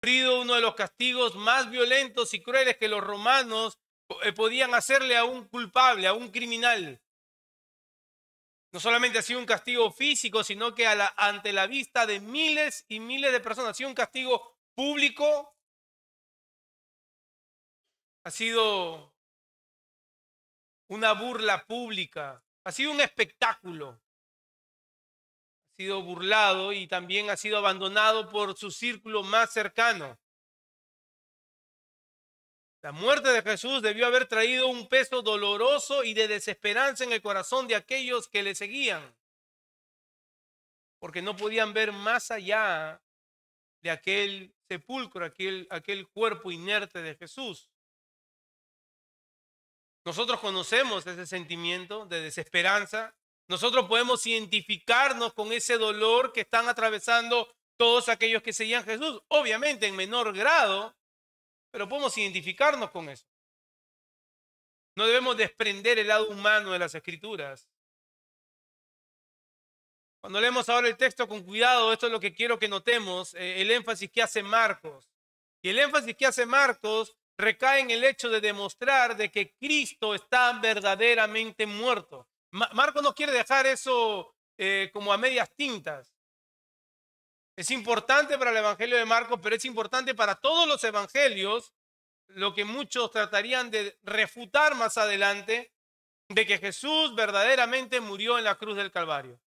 sufrido uno de los castigos más violentos y crueles que los romanos podían hacerle a un culpable, a un criminal. No solamente ha sido un castigo físico, sino que ante la vista de miles y miles de personas. Ha sido un castigo público, ha sido una burla pública, ha sido un espectáculo. Ha sido burlado y también ha sido abandonado por su círculo más cercano. La muerte de Jesús debió haber traído un peso doloroso y de desesperanza en el corazón de aquellos que le seguían, porque no podían ver más allá de aquel sepulcro, aquel cuerpo inerte de Jesús. Nosotros conocemos ese sentimiento de desesperanza. Nosotros podemos identificarnos con ese dolor que están atravesando todos aquellos que seguían a Jesús, obviamente en menor grado, pero podemos identificarnos con eso. No debemos desprender el lado humano de las Escrituras. Cuando leemos ahora el texto con cuidado, esto es lo que quiero que notemos, el énfasis que hace Marcos. Y el énfasis que hace Marcos recae en el hecho de demostrar de que Cristo está verdaderamente muerto. Marcos no quiere dejar eso como a medias tintas. Es importante para el Evangelio de Marcos, pero es importante para todos los evangelios, lo que muchos tratarían de refutar más adelante, de que Jesús verdaderamente murió en la cruz del Calvario.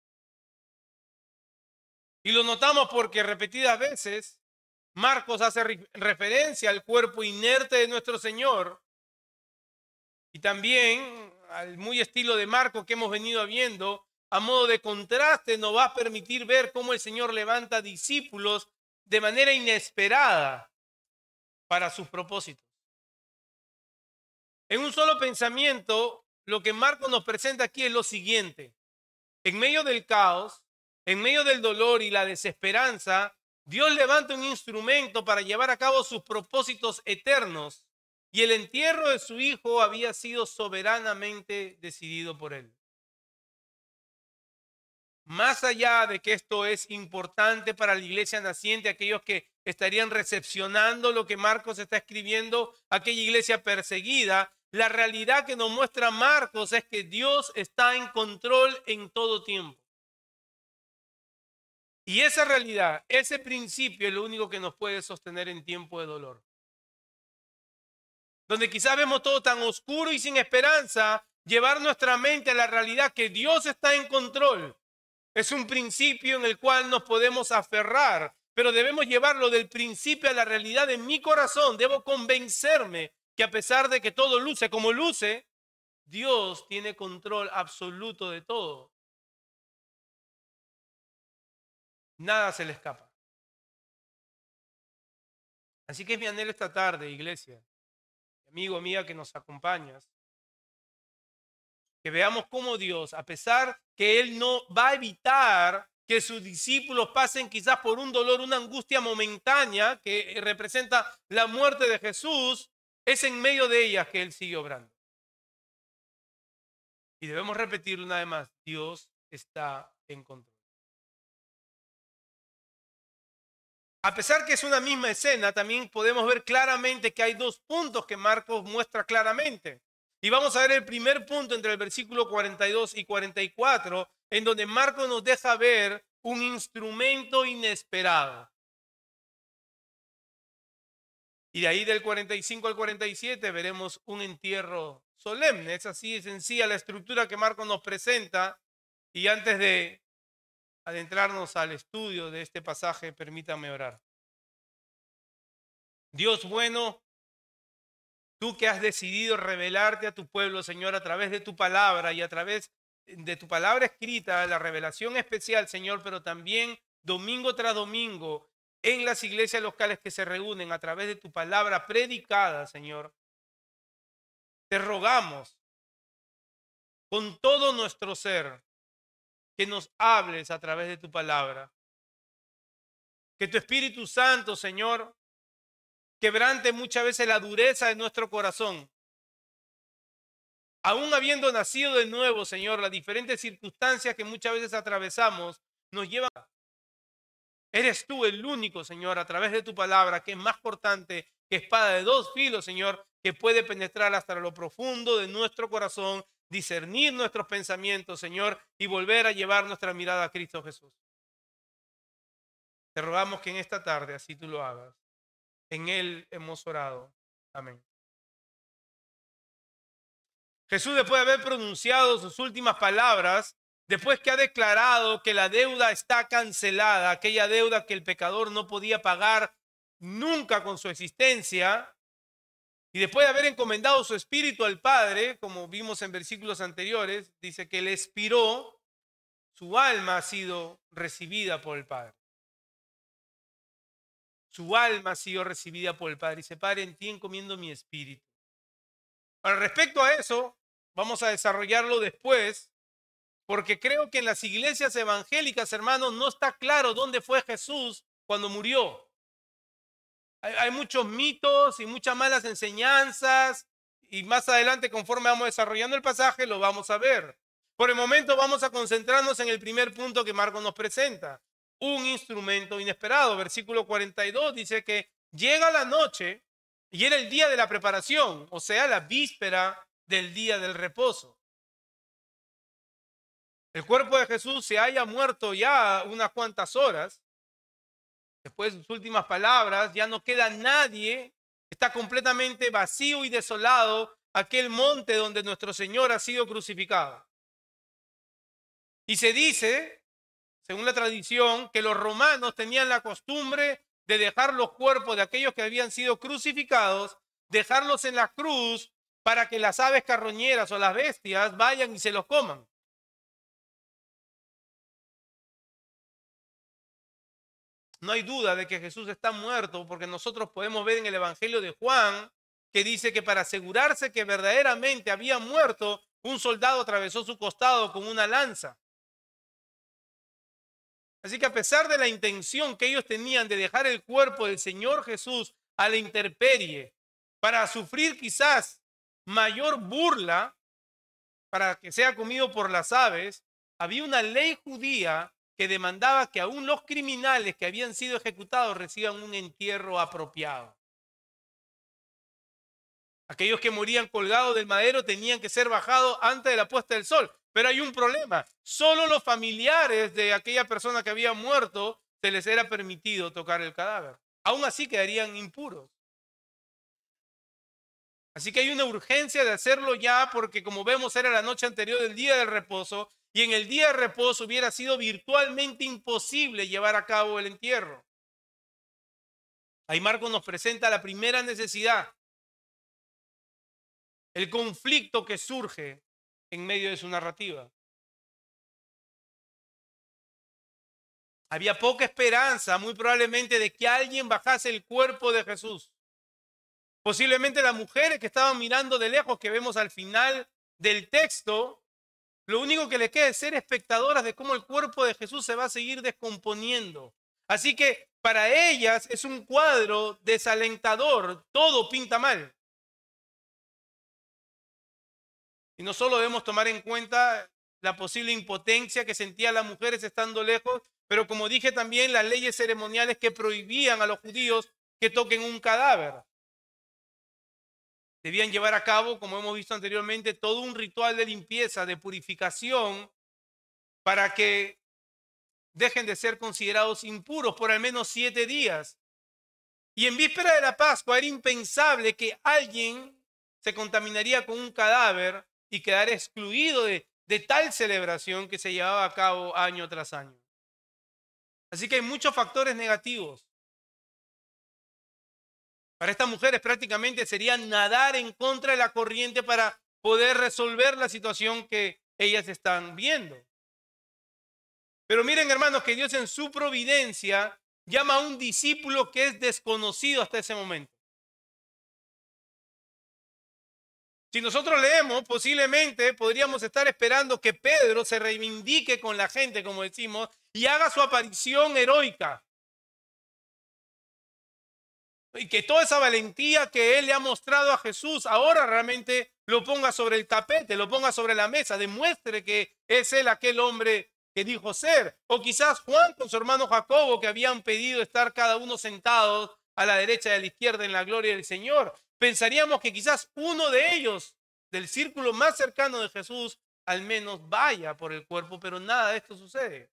Y lo notamos porque repetidas veces Marcos hace referencia al cuerpo inerte de nuestro Señor y también al muy estilo de Marcos que hemos venido viendo, a modo de contraste nos va a permitir ver cómo el Señor levanta discípulos de manera inesperada para sus propósitos. En un solo pensamiento, lo que Marcos nos presenta aquí es lo siguiente. En medio del caos, en medio del dolor y la desesperanza, Dios levanta un instrumento para llevar a cabo sus propósitos eternos y el entierro de su hijo había sido soberanamente decidido por él. Más allá de que esto es importante para la iglesia naciente, aquellos que estarían recepcionando lo que Marcos está escribiendo, aquella iglesia perseguida, la realidad que nos muestra Marcos es que Dios está en control en todo tiempo. Y esa realidad, ese principio es lo único que nos puede sostener en tiempo de dolor. Donde quizás vemos todo tan oscuro y sin esperanza, llevar nuestra mente a la realidad que Dios está en control. Es un principio en el cual nos podemos aferrar, pero debemos llevarlo del principio a la realidad de mi corazón. Debo convencerme que a pesar de que todo luce como luce, Dios tiene control absoluto de todo. Nada se le escapa. Así que es mi anhelo esta tarde, iglesia, amigo mía que nos acompañas, que veamos cómo Dios, a pesar que Él no va a evitar que sus discípulos pasen quizás por un dolor, una angustia momentánea que representa la muerte de Jesús, es en medio de ellas que Él sigue obrando. Y debemos repetirlo una vez más, Dios está en control. A pesar que es una misma escena, también podemos ver claramente que hay dos puntos que Marcos muestra claramente. Y vamos a ver el primer punto entre el versículo 42 y 44, en donde Marcos nos deja ver un instrumento inesperado. Y de ahí del 45 al 47 veremos un entierro solemne. Es así de sencilla la estructura que Marcos nos presenta. Y antes de adentrarnos al estudio de este pasaje, permítame orar. Dios bueno, tú que has decidido revelarte a tu pueblo, Señor, a través de tu palabra y a través de tu palabra escrita, la revelación especial, Señor, pero también domingo tras domingo en las iglesias locales que se reúnen a través de tu palabra predicada, Señor. Te rogamos con todo nuestro ser que nos hables a través de tu palabra. Que tu Espíritu Santo, Señor, quebrante muchas veces la dureza de nuestro corazón. Aún habiendo nacido de nuevo, Señor, las diferentes circunstancias que muchas veces atravesamos nos llevan Eres tú el único, Señor, a través de tu palabra, que es más cortante que espada de dos filos, Señor, que puede penetrar hasta lo profundo de nuestro corazón, discernir nuestros pensamientos, Señor, y volver a llevar nuestra mirada a Cristo Jesús. Te rogamos que en esta tarde así tú lo hagas. En Él hemos orado. Amén. Jesús, después de haber pronunciado sus últimas palabras, después que ha declarado que la deuda está cancelada, aquella deuda que el pecador no podía pagar nunca con su existencia, y después de haber encomendado su espíritu al Padre, como vimos en versículos anteriores, dice que él expiró, su alma ha sido recibida por el Padre. Su alma ha sido recibida por el Padre. Dice, Padre, en ti encomiendo mi espíritu. Ahora, respecto a eso, vamos a desarrollarlo después, porque creo que en las iglesias evangélicas, hermanos, no está claro dónde fue Jesús cuando murió. Hay muchos mitos y muchas malas enseñanzas, y más adelante, conforme vamos desarrollando el pasaje, lo vamos a ver. Por el momento vamos a concentrarnos en el primer punto que Marcos nos presenta. Un instrumento inesperado. Versículo 42 dice que llega la noche y era el día de la preparación, o sea, la víspera del día del reposo. El cuerpo de Jesús se haya muerto ya unas cuantas horas. Después de sus últimas palabras, ya no queda nadie, está completamente vacío y desolado aquel monte donde nuestro Señor ha sido crucificado. Y se dice, según la tradición, que los romanos tenían la costumbre de dejar los cuerpos de aquellos que habían sido crucificados, dejarlos en la cruz para que las aves carroñeras o las bestias vayan y se los coman. No hay duda de que Jesús está muerto, porque nosotros podemos ver en el Evangelio de Juan que dice que para asegurarse que verdaderamente había muerto, un soldado atravesó su costado con una lanza. Así que a pesar de la intención que ellos tenían de dejar el cuerpo del Señor Jesús a la intemperie para sufrir quizás mayor burla, para que sea comido por las aves, había una ley judía que demandaba que aún los criminales que habían sido ejecutados reciban un entierro apropiado. Aquellos que morían colgados del madero tenían que ser bajados antes de la puesta del sol. Pero hay un problema. Solo los familiares de aquella persona que había muerto se les era permitido tocar el cadáver. Aún así quedarían impuros. Así que hay una urgencia de hacerlo ya, porque como vemos era la noche anterior del día del reposo, y en el día de reposo hubiera sido virtualmente imposible llevar a cabo el entierro. Ahí Marcos nos presenta la primera necesidad, el conflicto que surge en medio de su narrativa. Había poca esperanza, muy probablemente, de que alguien bajase el cuerpo de Jesús. Posiblemente las mujeres que estaban mirando de lejos, que vemos al final del texto, lo único que les queda es ser espectadoras de cómo el cuerpo de Jesús se va a seguir descomponiendo. Así que para ellas es un cuadro desalentador, todo pinta mal. Y no solo debemos tomar en cuenta la posible impotencia que sentían las mujeres estando lejos, pero como dije también, las leyes ceremoniales que prohibían a los judíos que toquen un cadáver. Debían llevar a cabo, como hemos visto anteriormente, todo un ritual de limpieza, de purificación, para que dejen de ser considerados impuros por al menos 7 días. Y en víspera de la Pascua era impensable que alguien se contaminaría con un cadáver y quedara excluido de tal celebración que se llevaba a cabo año tras año. Así que hay muchos factores negativos. Para estas mujeres prácticamente sería nadar en contra de la corriente para poder resolver la situación que ellas están viendo. Pero miren, hermanos, que Dios en su providencia llama a un discípulo que es desconocido hasta ese momento. Si nosotros leemos, posiblemente podríamos estar esperando que Pedro se reivindique con la gente, como decimos, y haga su aparición heroica. Y que toda esa valentía que él le ha mostrado a Jesús ahora realmente lo ponga sobre el tapete, lo ponga sobre la mesa, demuestre que es él aquel hombre que dijo ser. O quizás Juan con su hermano Jacobo, que habían pedido estar cada uno sentados a la derecha y a la izquierda en la gloria del Señor. Pensaríamos que quizás uno de ellos, del círculo más cercano de Jesús, al menos vaya por el cuerpo, pero nada de esto sucede.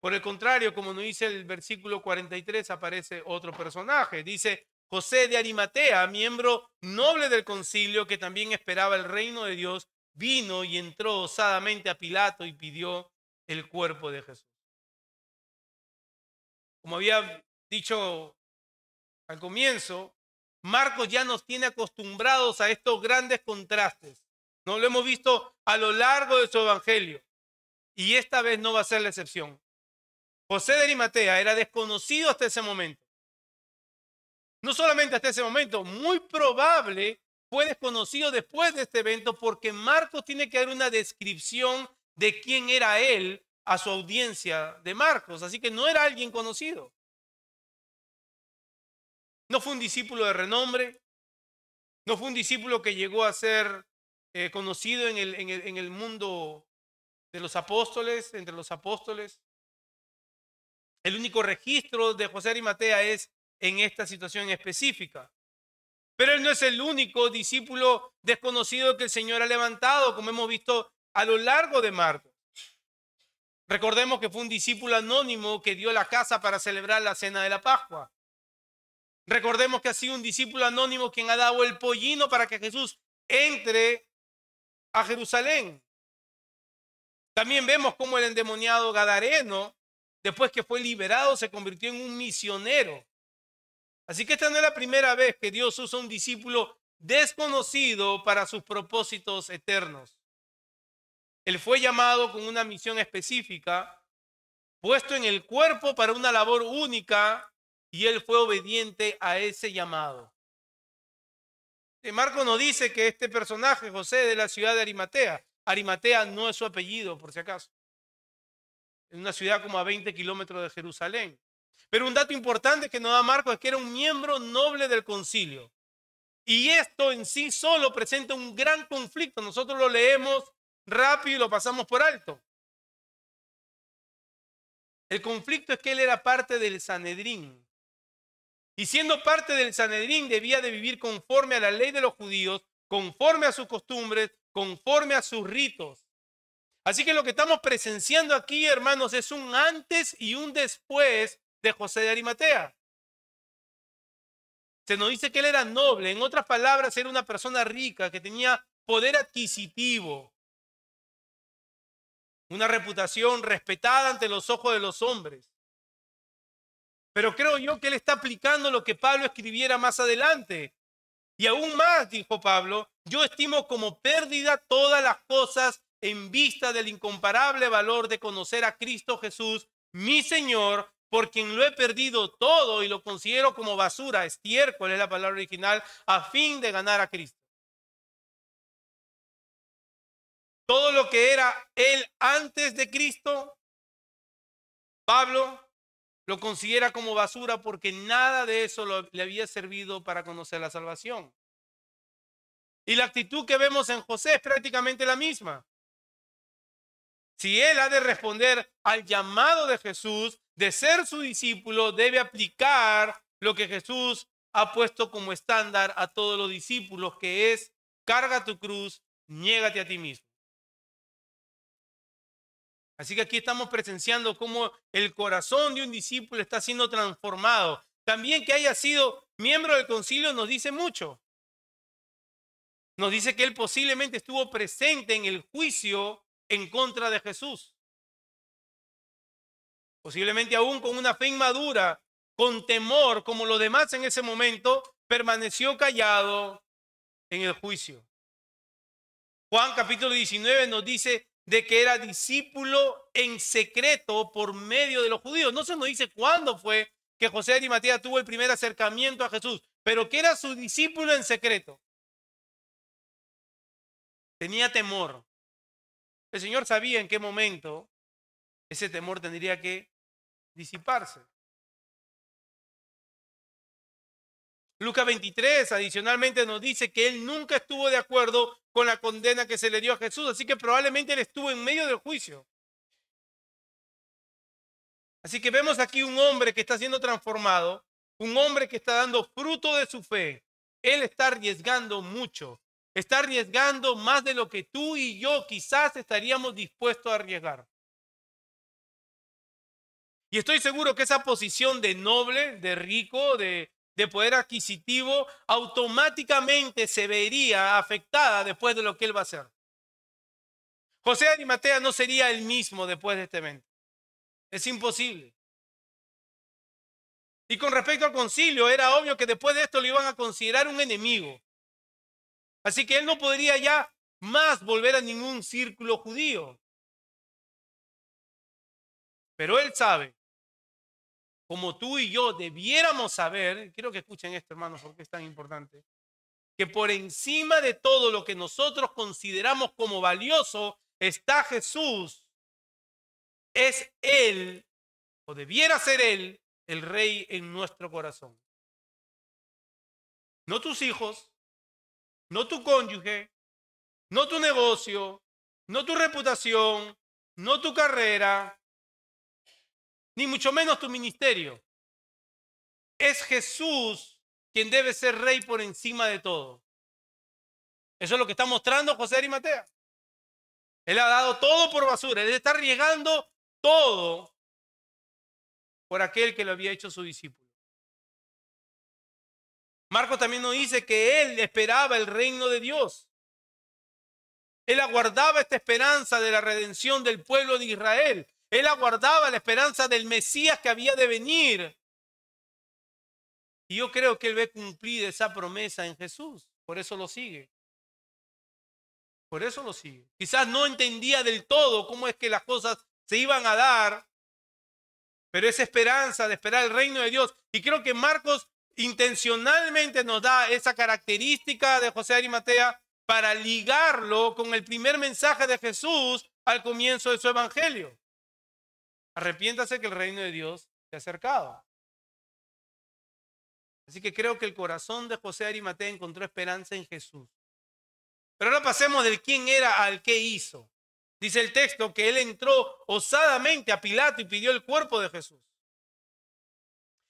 Por el contrario, como nos dice el versículo 43, aparece otro personaje. Dice José de Arimatea, miembro noble del concilio que también esperaba el reino de Dios, vino y entró osadamente a Pilato y pidió el cuerpo de Jesús. Como había dicho al comienzo, Marcos ya nos tiene acostumbrados a estos grandes contrastes. No lo hemos visto a lo largo de su evangelio y esta vez no va a ser la excepción. José de Arimatea era desconocido hasta ese momento. No solamente hasta ese momento, muy probable fue desconocido después de este evento porque Marcos tiene que dar una descripción de quién era él a su audiencia de Marcos. Así que no era alguien conocido. No fue un discípulo de renombre. No fue un discípulo que llegó a ser conocido en el mundo de los apóstoles, entre los apóstoles. El único registro de José de Arimatea es en esta situación específica. Pero él no es el único discípulo desconocido que el Señor ha levantado, como hemos visto a lo largo de Marcos. Recordemos que fue un discípulo anónimo que dio la casa para celebrar la cena de la Pascua. Recordemos que ha sido un discípulo anónimo quien ha dado el pollino para que Jesús entre a Jerusalén. También vemos cómo el endemoniado gadareno, después que fue liberado, se convirtió en un misionero. Así que esta no es la primera vez que Dios usa un discípulo desconocido para sus propósitos eternos. Él fue llamado con una misión específica, puesto en el cuerpo para una labor única, y él fue obediente a ese llamado. Marcos nos dice que este personaje, José de la ciudad de Arimatea, Arimatea no es su apellido, por si acaso. Es una ciudad como a 20 kilómetros de Jerusalén. Pero un dato importante que nos da Marcos es que era un miembro noble del concilio. Y esto en sí solo presenta un gran conflicto. Nosotros lo leemos rápido y lo pasamos por alto. El conflicto es que él era parte del Sanedrín. Y siendo parte del Sanedrín debía de vivir conforme a la ley de los judíos, conforme a sus costumbres, conforme a sus ritos. Así que lo que estamos presenciando aquí, hermanos, es un antes y un después de José de Arimatea. Se nos dice que él era noble, en otras palabras, era una persona rica que tenía poder adquisitivo, una reputación respetada ante los ojos de los hombres. Pero creo yo que él está aplicando lo que Pablo escribiera más adelante. Y aún más, dijo Pablo, yo estimo como pérdida todas las cosas en vista del incomparable valor de conocer a Cristo Jesús, mi Señor, por quien lo he perdido todo y lo considero como basura, estiércol es la palabra original, a fin de ganar a Cristo. Todo lo que era él antes de Cristo, Pablo lo considera como basura porque nada de eso le había servido para conocer la salvación. Y la actitud que vemos en José es prácticamente la misma. Si él ha de responder al llamado de Jesús, de ser su discípulo, debe aplicar lo que Jesús ha puesto como estándar a todos los discípulos, que es: carga tu cruz, niégate a ti mismo. Así que aquí estamos presenciando cómo el corazón de un discípulo está siendo transformado. También que haya sido miembro del concilio nos dice mucho. Nos dice que él posiblemente estuvo presente en el juicio en contra de Jesús. Posiblemente aún con una fe inmadura, con temor, como los demás en ese momento, permaneció callado en el juicio. Juan capítulo 19 nos dice de que era discípulo en secreto por medio de los judíos. No se nos dice cuándo fue que José de Arimatea tuvo el primer acercamiento a Jesús, pero que era su discípulo en secreto. Tenía temor. El Señor sabía en qué momento ese temor tendría que disiparse. Lucas 23 adicionalmente nos dice que él nunca estuvo de acuerdo con la condena que se le dio a Jesús, así que probablemente él estuvo en medio del juicio. Así que vemos aquí un hombre que está siendo transformado, un hombre que está dando fruto de su fe. Él está arriesgando mucho, está arriesgando más de lo que tú y yo quizás estaríamos dispuestos a arriesgar. Y estoy seguro que esa posición de noble, de rico, de poder adquisitivo, automáticamente se vería afectada después de lo que él va a hacer. José de Arimatea no sería el mismo después de este evento. Es imposible. Y con respecto al concilio, era obvio que después de esto lo iban a considerar un enemigo. Así que él no podría ya más volver a ningún círculo judío. Pero él sabe, como tú y yo debiéramos saber, quiero que escuchen esto, hermanos, porque es tan importante, que por encima de todo lo que nosotros consideramos como valioso está Jesús. Es Él, o debiera ser Él, el Rey en nuestro corazón. No tus hijos, no tu cónyuge, no tu negocio, no tu reputación, no tu carrera, ni mucho menos tu ministerio. Es Jesús quien debe ser Rey por encima de todo. Eso es lo que está mostrando José de Arimatea. Él ha dado todo por basura. Él está arriesgando todo por aquel que lo había hecho su discípulo. Marcos también nos dice que él esperaba el reino de Dios. Él aguardaba esta esperanza de la redención del pueblo de Israel. Él aguardaba la esperanza del Mesías que había de venir. Y yo creo que él ve cumplida esa promesa en Jesús. Por eso lo sigue. Por eso lo sigue. Quizás no entendía del todo cómo es que las cosas se iban a dar, pero esa esperanza de esperar el reino de Dios. Y creo que Marcos intencionalmente nos da esa característica de José de Arimatea para ligarlo con el primer mensaje de Jesús al comienzo de su evangelio. Arrepiéntase que el reino de Dios se ha acercado. Así que creo que el corazón de José de Arimatea encontró esperanza en Jesús. Pero ahora pasemos del quién era al qué hizo. Dice el texto que él entró osadamente a Pilato y pidió el cuerpo de Jesús.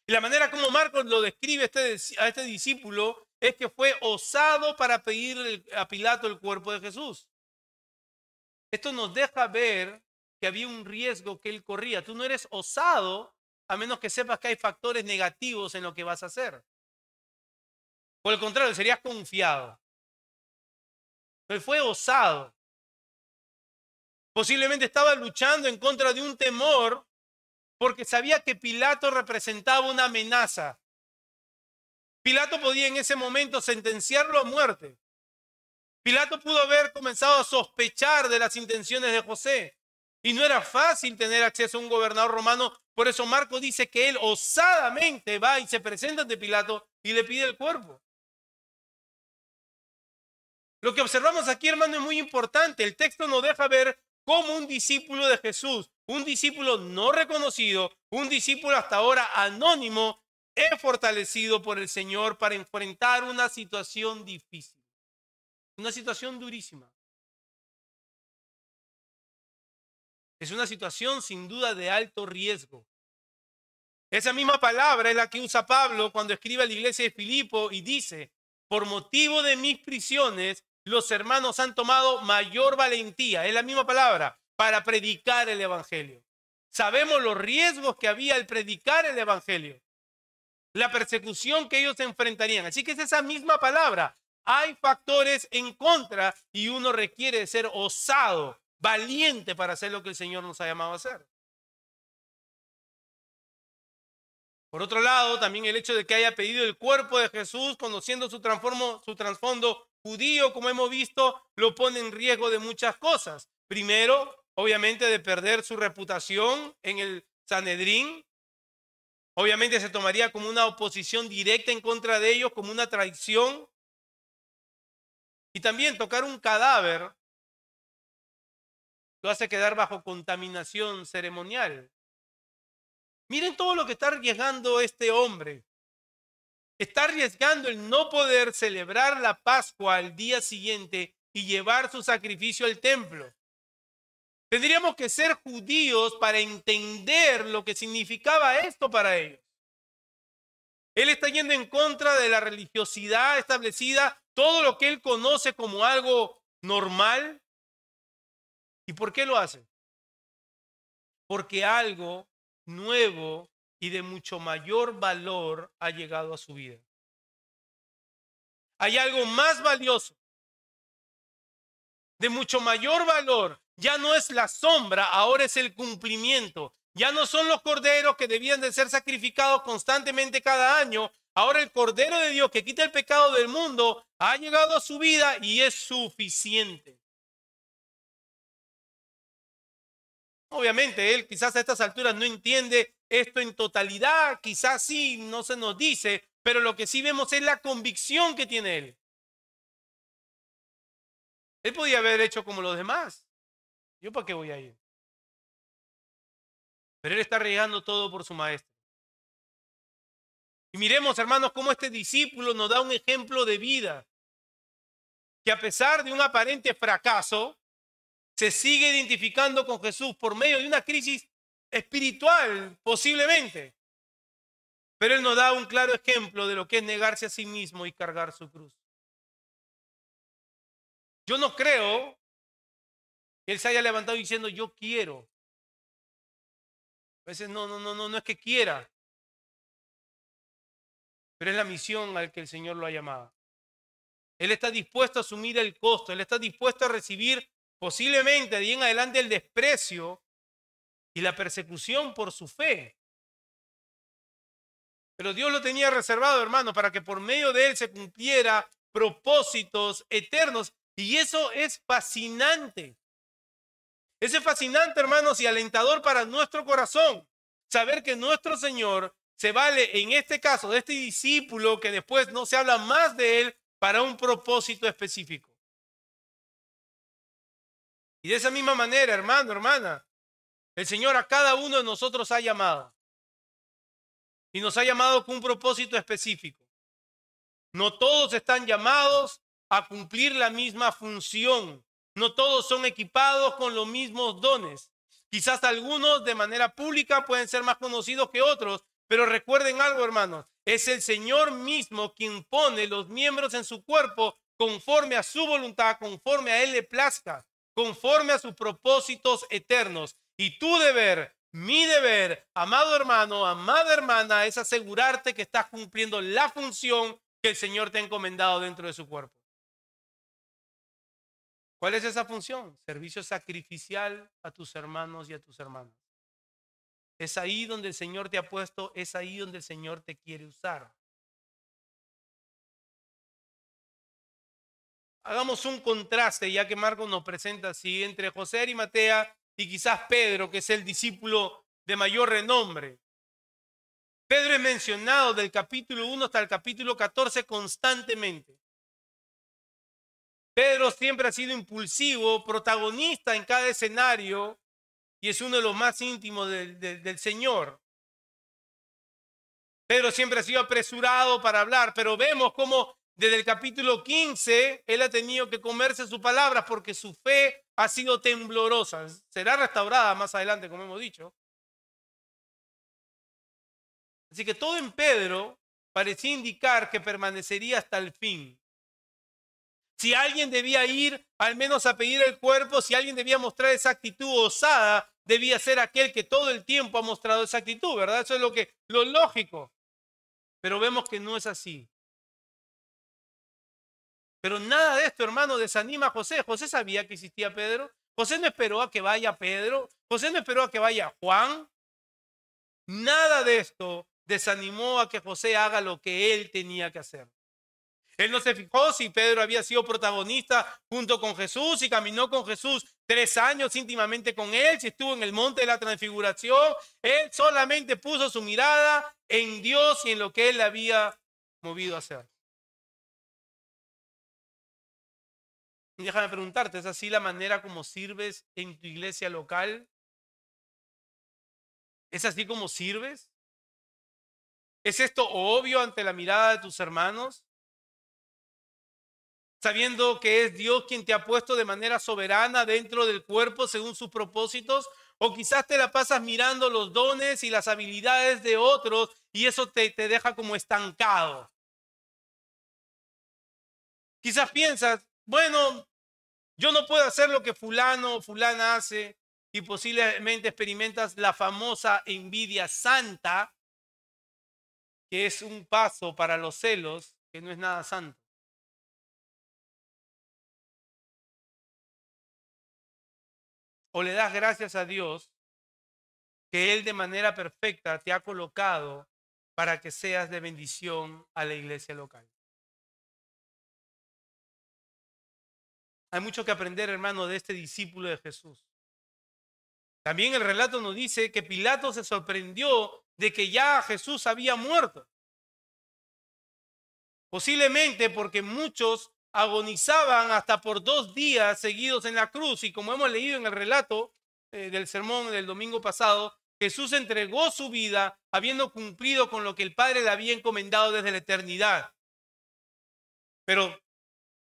Y la manera como Marcos lo describe a este discípulo es que fue osado para pedir a Pilato el cuerpo de Jesús. Esto nos deja ver que había un riesgo que él corría. Tú no eres osado a menos que sepas que hay factores negativos en lo que vas a hacer. Por el contrario, serías confiado. Él fue osado. Posiblemente estaba luchando en contra de un temor porque sabía que Pilato representaba una amenaza. Pilato podía en ese momento sentenciarlo a muerte. Pilato pudo haber comenzado a sospechar de las intenciones de José. Y no era fácil tener acceso a un gobernador romano. Por eso Marcos dice que él osadamente va y se presenta ante Pilato y le pide el cuerpo. Lo que observamos aquí, hermano, es muy importante. El texto nos deja ver cómo un discípulo de Jesús, un discípulo no reconocido, un discípulo hasta ahora anónimo, es fortalecido por el Señor para enfrentar una situación difícil, una situación durísima. Es una situación sin duda de alto riesgo. Esa misma palabra es la que usa Pablo cuando escribe a la iglesia de Filipo y dice: por motivo de mis prisiones, los hermanos han tomado mayor valentía, es la misma palabra, para predicar el evangelio. Sabemos los riesgos que había al predicar el evangelio, la persecución que ellos enfrentarían. Así que es esa misma palabra. Hay factores en contra y uno requiere ser osado, valiente para hacer lo que el Señor nos ha llamado a hacer. Por otro lado, también el hecho de que haya pedido el cuerpo de Jesús, conociendo su trasfondo judío, como hemos visto, lo pone en riesgo de muchas cosas. Primero, obviamente, de perder su reputación en el Sanedrín. Obviamente se tomaría como una oposición directa en contra de ellos, como una traición. Y también tocar un cadáver lo hace quedar bajo contaminación ceremonial. Miren todo lo que está arriesgando este hombre. Está arriesgando el no poder celebrar la Pascua al día siguiente y llevar su sacrificio al templo. Tendríamos que ser judíos para entender lo que significaba esto para ellos. Él está yendo en contra de la religiosidad establecida, todo lo que él conoce como algo normal. ¿Y por qué lo hace? Porque algo nuevo y de mucho mayor valor ha llegado a su vida. Hay algo más valioso, de mucho mayor valor. Ya no es la sombra, ahora es el cumplimiento. Ya no son los corderos que debían de ser sacrificados constantemente cada año. Ahora el Cordero de Dios que quita el pecado del mundo ha llegado a su vida y es suficiente. Obviamente, él quizás a estas alturas no entiende esto en totalidad, quizás sí, no se nos dice, pero lo que sí vemos es la convicción que tiene él. Él podía haber hecho como los demás. ¿Yo para qué voy a ir? Pero él está arriesgando todo por su maestro. Y miremos, hermanos, cómo este discípulo nos da un ejemplo de vida, que a pesar de un aparente fracaso, se sigue identificando con Jesús por medio de una crisis espiritual, posiblemente. Pero él nos da un claro ejemplo de lo que es negarse a sí mismo y cargar su cruz. Yo no creo que él se haya levantado diciendo yo quiero. A veces no es que quiera, pero es la misión al que el Señor lo ha llamado. Él está dispuesto a asumir el costo, él está dispuesto a recibir posiblemente de ahí en adelante el desprecio y la persecución por su fe. Pero Dios lo tenía reservado, hermano, para que por medio de él se cumpliera propósitos eternos. Y eso es fascinante. Eso es fascinante, hermanos, y alentador para nuestro corazón. Saber que nuestro Señor se vale, en este caso, de este discípulo que después no se habla más de él para un propósito específico. Y de esa misma manera, hermano, hermana, el Señor a cada uno de nosotros ha llamado. Y nos ha llamado con un propósito específico. No todos están llamados a cumplir la misma función. No todos son equipados con los mismos dones. Quizás algunos de manera pública pueden ser más conocidos que otros, pero recuerden algo, hermanos. Es el Señor mismo quien pone los miembros en su cuerpo conforme a su voluntad, conforme a Él le plazca, conforme a sus propósitos eternos. Y tu deber, mi deber, amado hermano, amada hermana, es asegurarte que estás cumpliendo la función que el Señor te ha encomendado dentro de su cuerpo. ¿Cuál es esa función? Servicio sacrificial a tus hermanos y a tus hermanas. Es ahí donde el Señor te ha puesto, es ahí donde el Señor te quiere usar. Hagamos un contraste, ya que Marcos nos presenta así, entre José de Arimatea y quizás Pedro, que es el discípulo de mayor renombre. Pedro es mencionado del capítulo 1 hasta el capítulo 14 constantemente. Pedro siempre ha sido impulsivo, protagonista en cada escenario y es uno de los más íntimos del Señor. Pedro siempre ha sido apresurado para hablar, pero vemos cómo desde el capítulo 15 él ha tenido que comerse sus palabras porque su fe ha sido temblorosa. Será restaurada más adelante, como hemos dicho. Así que todo en Pedro parecía indicar que permanecería hasta el fin. Si alguien debía ir al menos a pedir el cuerpo, si alguien debía mostrar esa actitud osada, debía ser aquel que todo el tiempo ha mostrado esa actitud, ¿verdad? Eso es lo lógico. Pero vemos que no es así. Pero nada de esto, hermano, desanima a José. José sabía que existía Pedro. José no esperó a que vaya Pedro. José no esperó a que vaya Juan. Nada de esto desanimó a que José haga lo que él tenía que hacer. Él no se fijó si Pedro había sido protagonista junto con Jesús y caminó con Jesús 3 años íntimamente con él, si estuvo en el monte de la transfiguración. Él solamente puso su mirada en Dios y en lo que él le había movido a hacer. Y déjame preguntarte, ¿es así la manera como sirves en tu iglesia local? ¿Es así como sirves? ¿Es esto obvio ante la mirada de tus hermanos? Sabiendo que es Dios quien te ha puesto de manera soberana dentro del cuerpo según sus propósitos, o quizás te la pasas mirando los dones y las habilidades de otros y eso te deja como estancado. Quizás piensas, bueno, yo no puedo hacer lo que fulano o fulana hace y posiblemente experimentas la famosa envidia santa, que es un paso para los celos, que no es nada santo. O le das gracias a Dios que Él de manera perfecta te ha colocado para que seas de bendición a la iglesia local. Hay mucho que aprender, hermano, de este discípulo de Jesús. También el relato nos dice que Pilato se sorprendió de que ya Jesús había muerto. Posiblemente porque muchos agonizaban hasta por 2 días seguidos en la cruz. Y como hemos leído en el relato del sermón del domingo pasado, Jesús entregó su vida habiendo cumplido con lo que el Padre le había encomendado desde la eternidad. Pero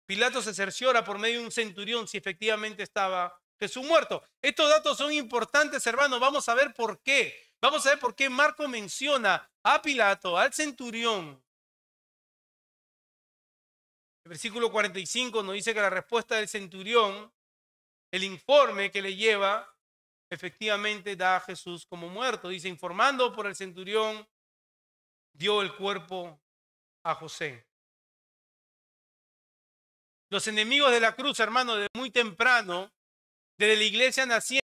Pilato se cerciora por medio de un centurión si efectivamente estaba Jesús muerto. Estos datos son importantes, hermanos. Vamos a ver por qué. Vamos a ver por qué Marco menciona a Pilato, al centurión. El versículo 45 nos dice que la respuesta del centurión, el informe que le lleva, efectivamente da a Jesús como muerto. Dice, informando por el centurión, dio el cuerpo a José. Los enemigos de la cruz, hermano, de muy temprano, desde la iglesia naciente,